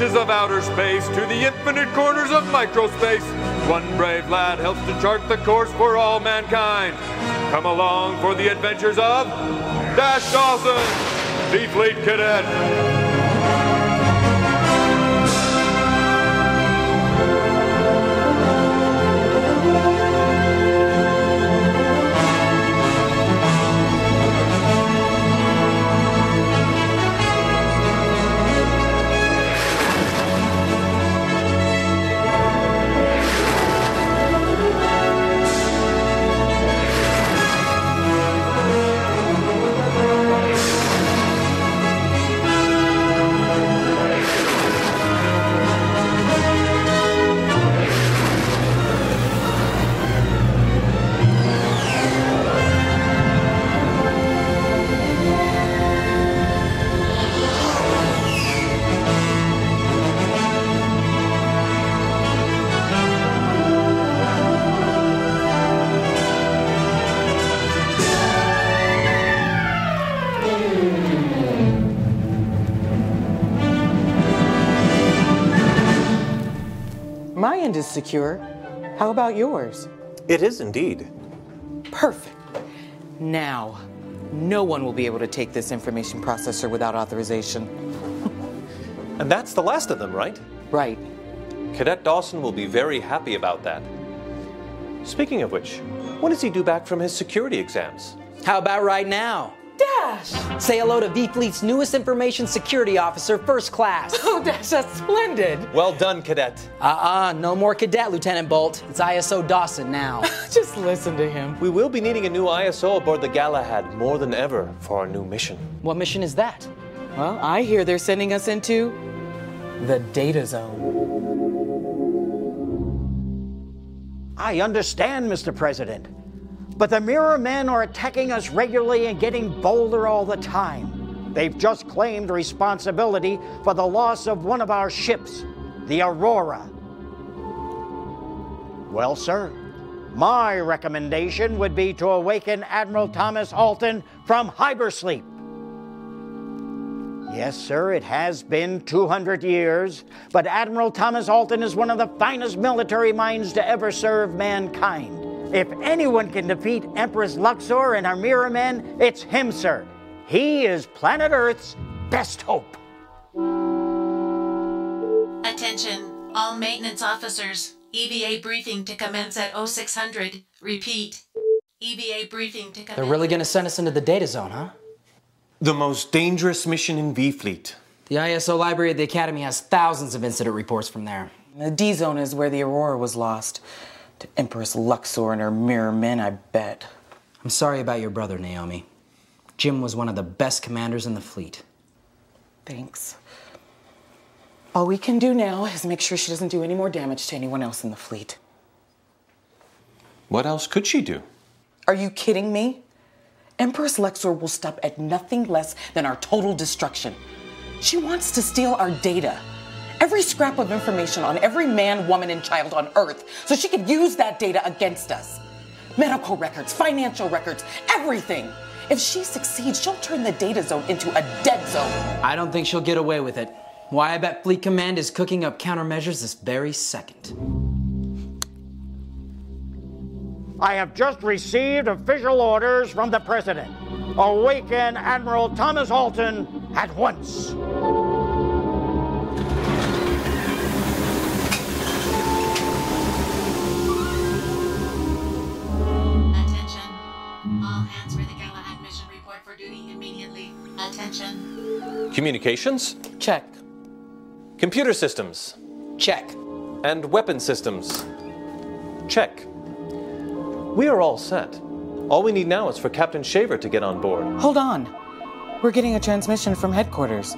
reaches of outer space to the infinite corners of microspace, one brave lad helps to chart the course for all mankind. Come along for the adventures of Dash Dawson, the Fleet Cadet. My end is secure. How about yours? It is indeed. Perfect. Now, no one will be able to take this information processor without authorization. And that's the last of them, right? Right. Cadet Dawson will be very happy about that. Speaking of which, when does he due back from his security exams? How about right now? Dash! Say hello to V-Fleet's newest information security officer, first class. Oh, Dash, that's splendid. Well done, Cadet. No more cadet, Lieutenant Bolt. It's ISO Dawson now. Just listen to him. We will be needing a new ISO aboard the Galahad more than ever for our new mission. What mission is that? Well, I hear they're sending us into the data zone. I understand, Mr. President. But the Mirror Men are attacking us regularly and getting bolder all the time. They've just claimed responsibility for the loss of one of our ships, the Aurora. Well, sir, my recommendation would be to awaken Admiral Thomas Alton from hypersleep. Yes, sir, it has been 200 years, but Admiral Thomas Alton is one of the finest military minds to ever serve mankind. If anyone can defeat Empress Luxor and her Mirror Men, it's him, sir. He is planet Earth's best hope. Attention, all maintenance officers. EVA briefing to commence at 0600. Repeat. EVA briefing to commence. They're really gonna send us into the data zone, huh? The most dangerous mission in V-Fleet. The ISO library at the Academy has thousands of incident reports from there. The D zone is where the Aurora was lost. To Empress Luxor and her Mirror Men, I bet. I'm sorry about your brother, Naomi. Jim was one of the best commanders in the fleet. Thanks. All we can do now is make sure she doesn't do any more damage to anyone else in the fleet. What else could she do? Are you kidding me? Empress Luxor will stop at nothing less than our total destruction. She wants to steal our data. Every scrap of information on every man, woman, and child on Earth, so she could use that data against us. Medical records, financial records, everything. If she succeeds, she'll turn the data zone into a dead zone. I don't think she'll get away with it. Why, I bet Fleet Command is cooking up countermeasures this very second. I have just received official orders from the President. Awaken Admiral Thomas Alton at once. Attention. Communications? Check. Computer systems? Check. And weapon systems? Check. We are all set. All we need now is for Captain Shaver to get on board. Hold on. We're getting a transmission from headquarters.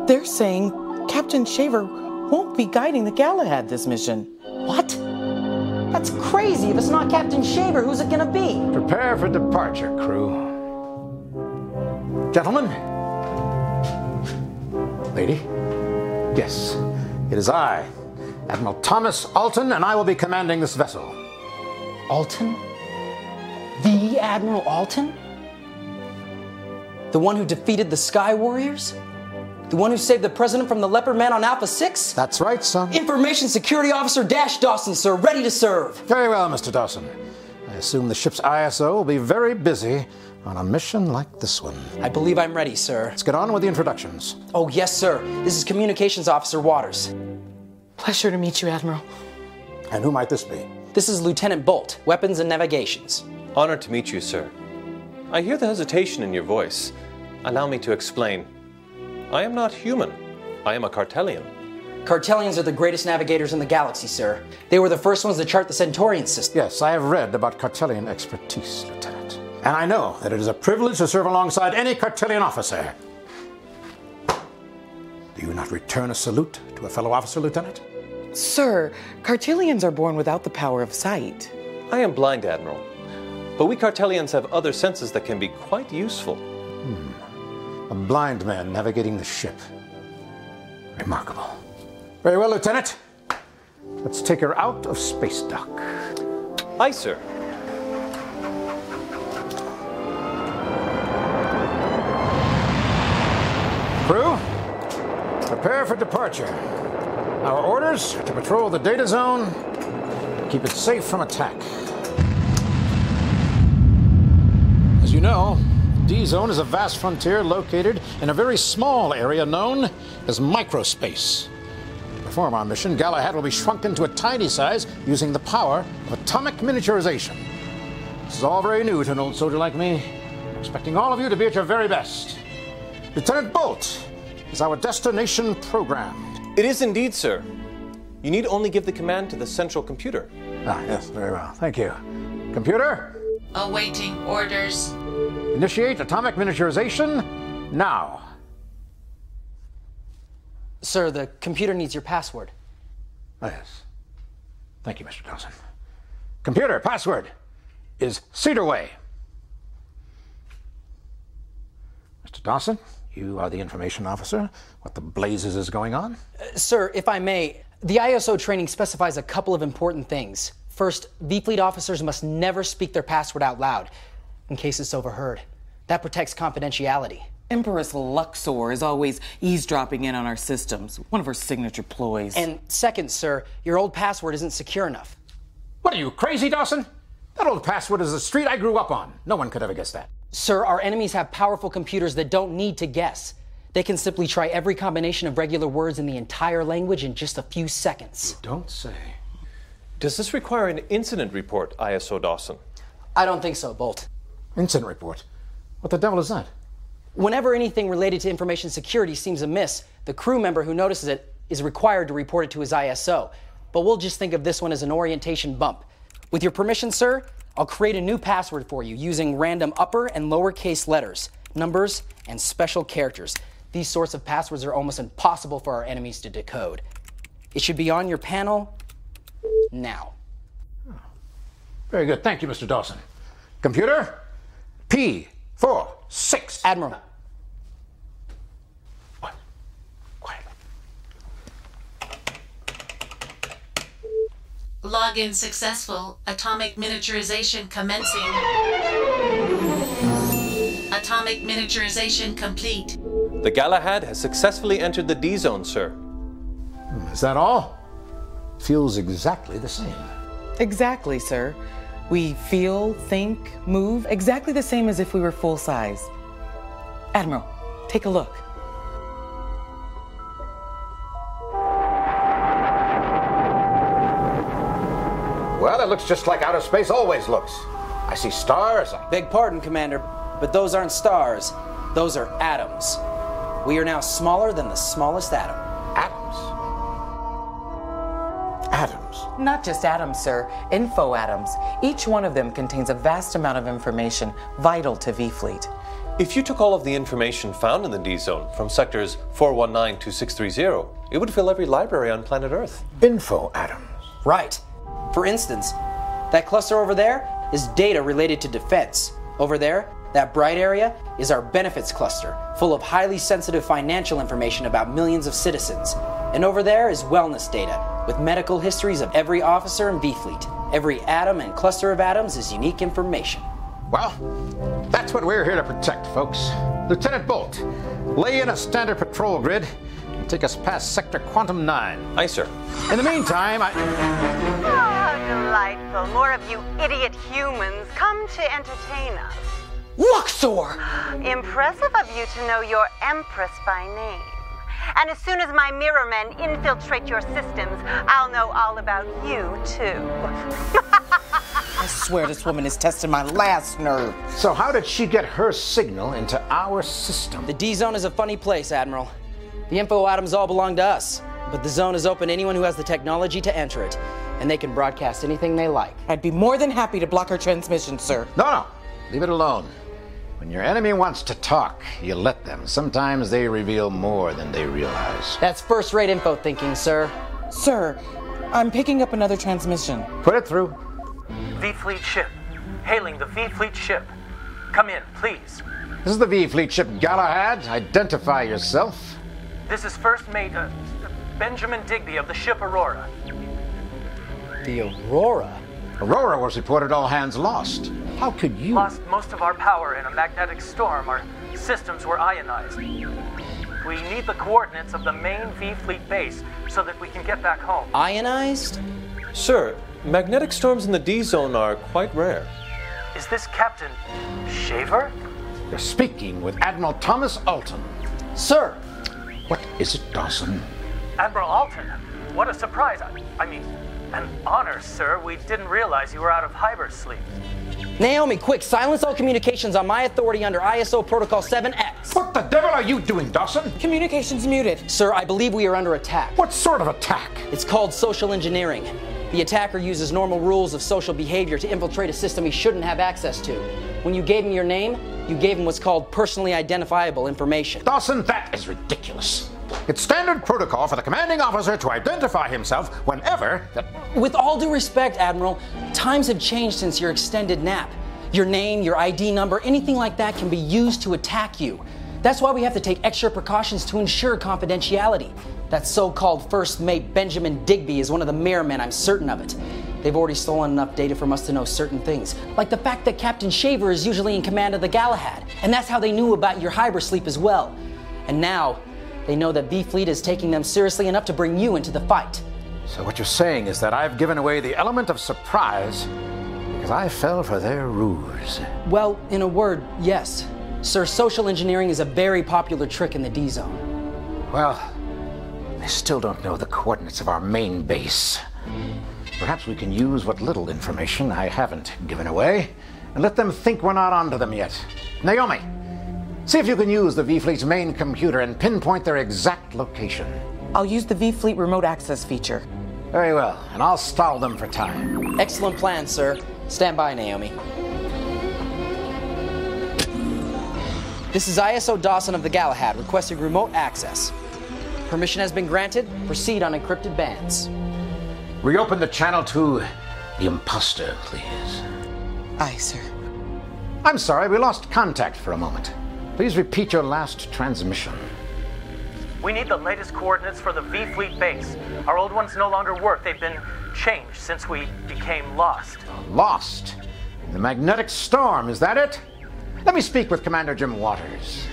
They're saying Captain Shaver won't be guiding the Galahad this mission. What? That's crazy. If it's not Captain Shaver, who's it gonna be? Prepare for departure, crew. Gentlemen? Lady? Yes, it is I, Admiral Thomas Alton, and I will be commanding this vessel. Alton? The Admiral Alton? The one who defeated the Sky Warriors? The one who saved the president from the leopard man on Alpha 6? That's right, son. Information Security Officer Dash Dawson, sir, ready to serve. Very well, Mr. Dawson. I assume the ship's ISO will be very busy on a mission like this one. I believe I'm ready, sir. Let's get on with the introductions. Oh, yes, sir. This is Communications Officer Waters. Pleasure to meet you, Admiral. And who might this be? This is Lieutenant Bolt, Weapons and Navigations. Honored to meet you, sir. I hear the hesitation in your voice. Allow me to explain. I am not human. I am a Cartelian. Cartelians are the greatest navigators in the galaxy, sir. They were the first ones to chart the Centaurian system. Yes, I have read about Cartelian expertise, Lieutenant. And I know that it is a privilege to serve alongside any Cartelian officer. Do you not return a salute to a fellow officer, Lieutenant? Sir, Cartelians are born without the power of sight. I am blind, Admiral. But we Cartelians have other senses that can be quite useful. A blind man navigating the ship. Remarkable. Very well, Lieutenant. Let's take her out of space dock. Aye, sir. Crew, prepare for departure. Our orders are to patrol the data zone, keep it safe from attack. As you know, D-Zone is a vast frontier located in a very small area known as microspace. To perform our mission, Galahad will be shrunken to a tiny size using the power of atomic miniaturization. This is all very new to an old soldier like me. I'm expecting all of you to be at your very best. Lieutenant Bolt, is our destination programmed? It is indeed, sir. You need only give the command to the central computer. Ah, yes, very well. Thank you. Computer, Awaiting orders. initiate atomic miniaturization now. Sir, the computer needs your password. Oh, yes. Thank you, Mr. Dawson. Computer, password is Cedarway. Mr. Dawson, you are the information officer. What the blazes is going on? Sir, if I may, the ISO training specifies a couple of important things. First, V-Fleet officers must never speak their password out loud, in case it's overheard. That protects confidentiality. Empress Luxor is always eavesdropping in on our systems, one of her signature ploys. And second, sir, your old password isn't secure enough. What are you, crazy, Dawson? That old password is the street I grew up on. No one could ever guess that. Sir, our enemies have powerful computers that don't need to guess. They can simply try every combination of regular words in the entire language in just a few seconds. Don't say. Does this require an incident report, ISO Dawson? I don't think so, Bolt. Incident report? What the devil is that? Whenever anything related to information security seems amiss, the crew member who notices it is required to report it to his ISO. But we'll just think of this one as an orientation bump. With your permission, sir, I'll create a new password for you using random upper and lowercase letters, numbers, and special characters. These sorts of passwords are almost impossible for our enemies to decode. It should be on your panel now. Very good. Thank you, Mr. Dawson. Computer, P46. Admiral. What? Quietly. Login successful. Atomic miniaturization commencing. Atomic miniaturization complete. The Galahad has successfully entered the D-Zone, sir. Is that all? Feels exactly the same. Exactly, sir. We feel, think, move exactly the same as if we were full size. Admiral, take a look. Well, it looks just like outer space always looks. I see stars. Beg pardon, Commander, but those aren't stars. Those are atoms. We are now smaller than the smallest atom. Atoms. Atoms. Not just atoms, sir. Info atoms. Each one of them contains a vast amount of information vital to V-Fleet. If you took all of the information found in the D-Zone from sectors 419 to 630, it would fill every library on planet Earth. Info atoms. Right. For instance, that cluster over there is data related to defense. Over there, that bright area is our benefits cluster, full of highly sensitive financial information about millions of citizens. And over there is wellness data, with medical histories of every officer in V-Fleet. Every atom and cluster of atoms is unique information. Well, that's what we're here to protect, folks. Lieutenant Bolt, lay in a standard patrol grid and take us past Sector Quantum 9. Aye, sir. In the meantime, Oh, delightful. More of you idiot humans come to entertain us. Luxor! Impressive of you to know your Empress by name. And as soon as my mirror men infiltrate your systems, I'll know all about you, too. I swear this woman is testing my last nerve. So how did she get her signal into our system? The D-Zone is a funny place, Admiral. The info atoms all belong to us, but the zone is open to anyone who has the technology to enter it, and they can broadcast anything they like. I'd be more than happy to block her transmission, sir. No. Leave it alone. When your enemy wants to talk, you let them. Sometimes they reveal more than they realize. That's first-rate info thinking, sir. Sir, I'm picking up another transmission. Put it through. V-Fleet ship. Hailing the V-Fleet ship. Come in, please. This is the V-Fleet ship Galahad. Identify yourself. This is First Mate Benjamin Digby of the ship Aurora. The Aurora? Aurora was reported all hands lost. How could you... Lost most of our power in a magnetic storm. Our systems were ionized. We need the coordinates of the main V-Fleet base so that we can get back home. Ionized? Sir, magnetic storms in the D-Zone are quite rare. Is this Captain Shaver? You're speaking with Admiral Thomas Alton. Sir! What is it, Dawson? Admiral Alton, what a surprise. I mean, an honor, sir. We didn't realize you were out of hypersleep. Naomi, quick, silence all communications on my authority under ISO Protocol 7X. What the devil are you doing, Dawson? Communications muted. Sir, I believe we are under attack. What sort of attack? It's called social engineering. The attacker uses normal rules of social behavior to infiltrate a system he shouldn't have access to. When you gave him your name, you gave him what's called personally identifiable information. Dawson, that is ridiculous. It's standard protocol for the commanding officer to identify himself whenever that... With all due respect, Admiral, times have changed since your extended nap. Your name, your ID number, anything like that can be used to attack you. That's why we have to take extra precautions to ensure confidentiality. That so-called First Mate Benjamin Digby is one of the mirror men, I'm certain of it. They've already stolen enough data from us to know certain things, like the fact that Captain Shaver is usually in command of the Galahad, and that's how they knew about your hypersleep as well. And now, they know that V-Fleet is taking them seriously enough to bring you into the fight. So what you're saying is that I've given away the element of surprise because I fell for their ruse. Well, in a word, yes. Sir, social engineering is a very popular trick in the D-Zone. Well, they still don't know the coordinates of our main base. Perhaps we can use what little information I haven't given away and let them think we're not onto them yet. Naomi, see if you can use the V-Fleet's main computer and pinpoint their exact location. I'll use the V-Fleet remote access feature. Very well, and I'll stall them for time. Excellent plan, sir. Stand by, Naomi. This is ISO Dawson of the Galahad, requesting remote access. Permission has been granted. Proceed on encrypted bands. Reopen the channel to the imposter, please. Aye, sir. I'm sorry, we lost contact for a moment. Please repeat your last transmission. We need the latest coordinates for the V-Fleet base. Our old ones no longer work. They've been changed since we became lost. Lost? The magnetic storm, is that it? Let me speak with Commander Jim Waters.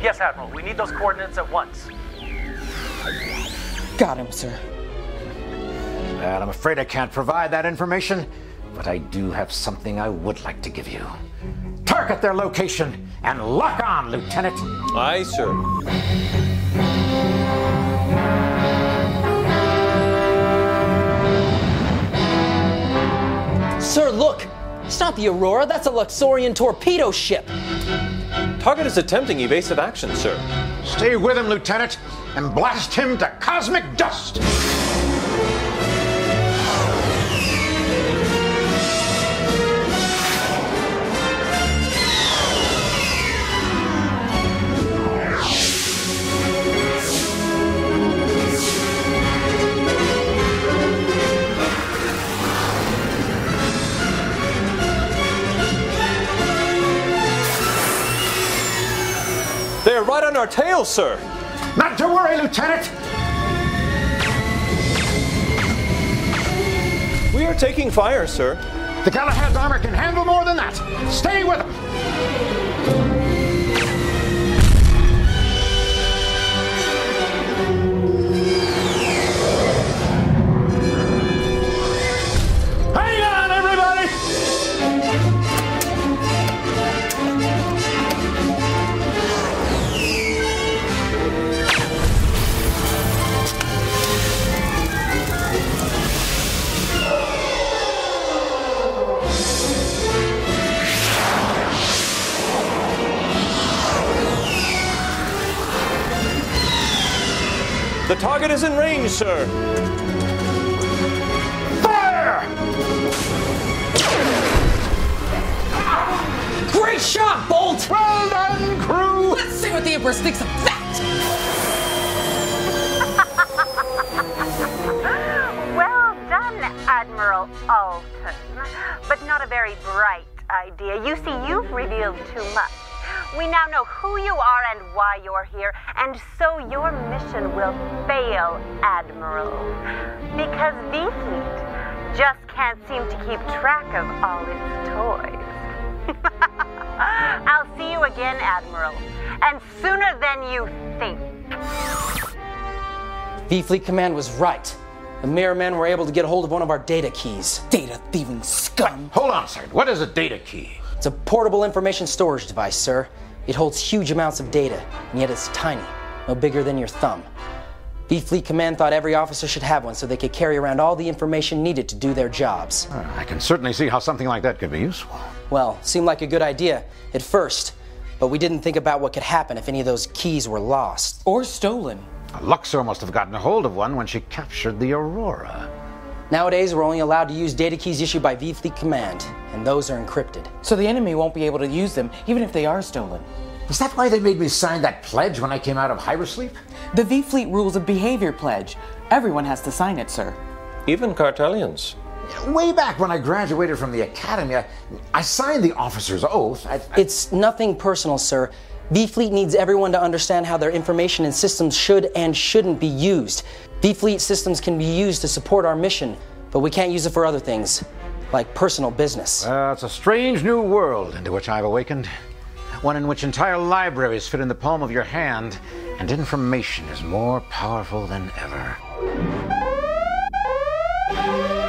Yes, Admiral. We need those coordinates at once. Got him, sir. Well, I'm afraid I can't provide that information, but I do have something I would like to give you. Target their location and lock on, Lieutenant. Aye, sir. Sir, look! It's not the Aurora, that's a Luxorian torpedo ship! Target is attempting evasive action, sir. Stay with him, Lieutenant, and blast him to cosmic dust! They're right on our tail, sir. Not to worry, Lieutenant. We are taking fire, sir. The Galahad's armor can handle more than that. Stay with him. Hang on, everybody! The target is in range, sir. Fire! Great shot, Bolt! Well done, crew! Let's see what the Empress thinks of that! Well done, Admiral Alton. But not a very bright idea. You see, you've revealed too much. We now know who you are and why you're here, and so your mission will fail, Admiral. Because V-Fleet just can't seem to keep track of all its toys. I'll see you again, Admiral, and sooner than you think. V-Fleet Command was right. The Mirror Men were able to get a hold of one of our data keys. Data thieving scum. Hold on a second. What is a data key? It's a portable information storage device, sir. It holds huge amounts of data, and yet it's tiny, no bigger than your thumb. V-Fleet Command thought every officer should have one so they could carry around all the information needed to do their jobs. I can certainly see how something like that could be useful. Well, seemed like a good idea at first, but we didn't think about what could happen if any of those keys were lost. Or stolen. Luxor must have gotten a hold of one when she captured the Aurora. Nowadays, we're only allowed to use data keys issued by V-Fleet Command, and those are encrypted. So the enemy won't be able to use them, even if they are stolen. Is that why they made me sign that pledge when I came out of hypersleep? The V-Fleet Rules of Behavior Pledge. Everyone has to sign it, sir. Even Cartelians. Way back when I graduated from the academy, I signed the officer's oath. It's nothing personal, sir. V-Fleet needs everyone to understand how their information and systems should and shouldn't be used. V-Fleet systems can be used to support our mission, but we can't use it for other things, like personal business. It's a strange new world into which I've awakened. One in which entire libraries fit in the palm of your hand, and information is more powerful than ever.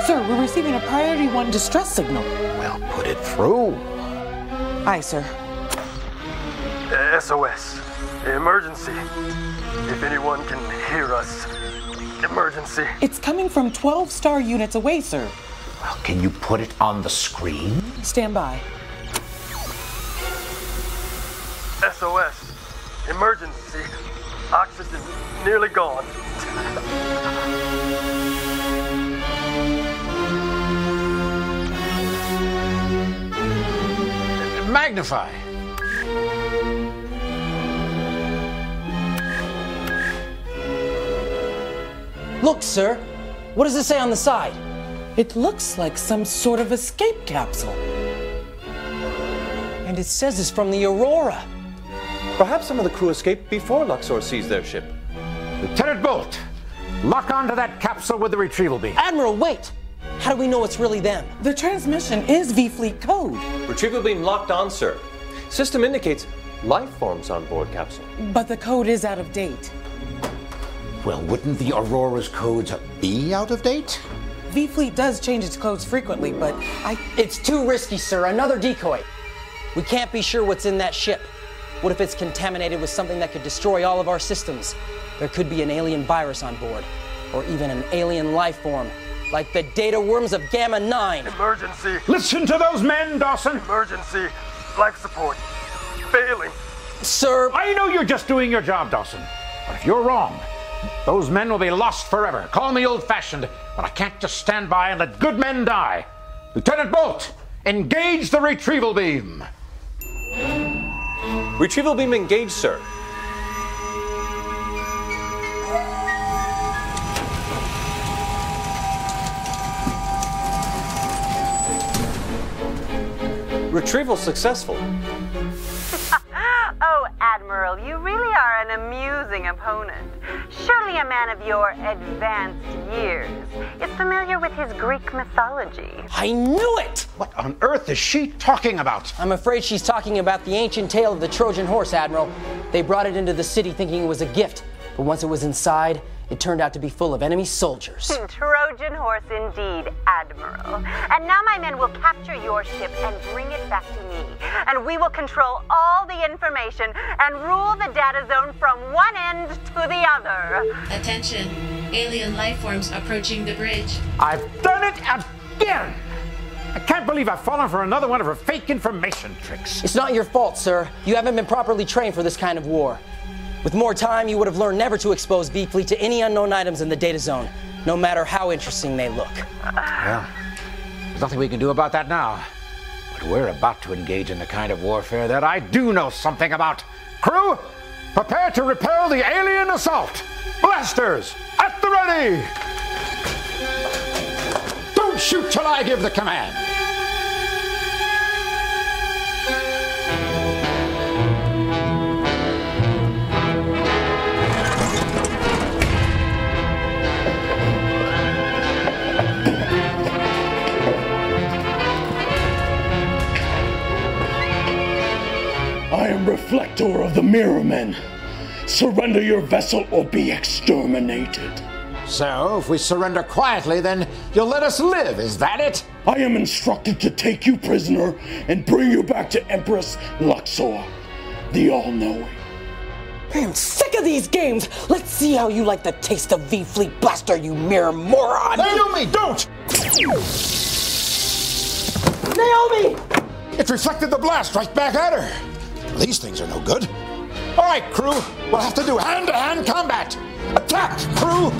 Sir, we're receiving a Priority 1 distress signal. Well, put it through. Aye, sir. SOS. Emergency. If anyone can hear us. Emergency. It's coming from 12 star units away, sir. Well, can you put it on the screen? Stand by. SOS. Emergency. Oxygen nearly gone. Magnify. Look, sir. What does it say on the side? It looks like some sort of escape capsule. And it says it's from the Aurora. Perhaps some of the crew escaped before Luxor seized their ship. Lieutenant Bolt, lock onto that capsule with the retrieval beam. Admiral, wait! How do we know it's really them? The transmission is V-Fleet code. Retrieval beam locked on, sir. System indicates life forms on board capsule. But the code is out of date. Well, wouldn't the Aurora's codes be out of date? V-Fleet does change its codes frequently, but It's too risky, sir. Another decoy. We can't be sure what's in that ship. What if it's contaminated with something that could destroy all of our systems? There could be an alien virus on board, or even an alien life form, like the data worms of Gamma 9. Emergency. Listen to those men, Dawson. Emergency. Life support. Failing. Sir, I know you're just doing your job, Dawson. But if you're wrong, those men will be lost forever. Call me old-fashioned, but I can't just stand by and let good men die. Lieutenant Bolt, engage the retrieval beam. Retrieval beam engaged, sir. Retrieval successful. Oh, Admiral, you really are an amusing opponent. Surely a man of your advanced years is familiar with his Greek mythology. I knew it! What on earth is she talking about? I'm afraid she's talking about the ancient tale of the Trojan horse, Admiral. They brought it into the city thinking it was a gift, but once it was inside, it turned out to be full of enemy soldiers. Trojan horse indeed, Admiral. And now my men will capture your ship and bring it back to me. And we will control all the information and rule the data zone from one end to the other. Attention, alien life forms approaching the bridge. I've done it again! I can't believe I've fallen for another one of her fake information tricks. It's not your fault, sir. You haven't been properly trained for this kind of war. With more time, you would have learned never to expose V-Fleet to any unknown items in the data zone, no matter how interesting they look. Well, there's nothing we can do about that now. But we're about to engage in the kind of warfare that I do know something about. Crew, prepare to repel the alien assault. Blasters, at the ready! Don't shoot till I give the command. I am Reflector of the Mirror Men. Surrender your vessel or be exterminated. So, if we surrender quietly, then you'll let us live, is that it? I am instructed to take you prisoner and bring you back to Empress Luxor, the all-knowing. I am sick of these games. Let's see how you like the taste of V-Fleet Blaster, you mere moron. Naomi, don't! Naomi! It reflected the blast right back at her. These things are no good. All right, crew, we'll have to do hand-to-hand combat. Attack, crew!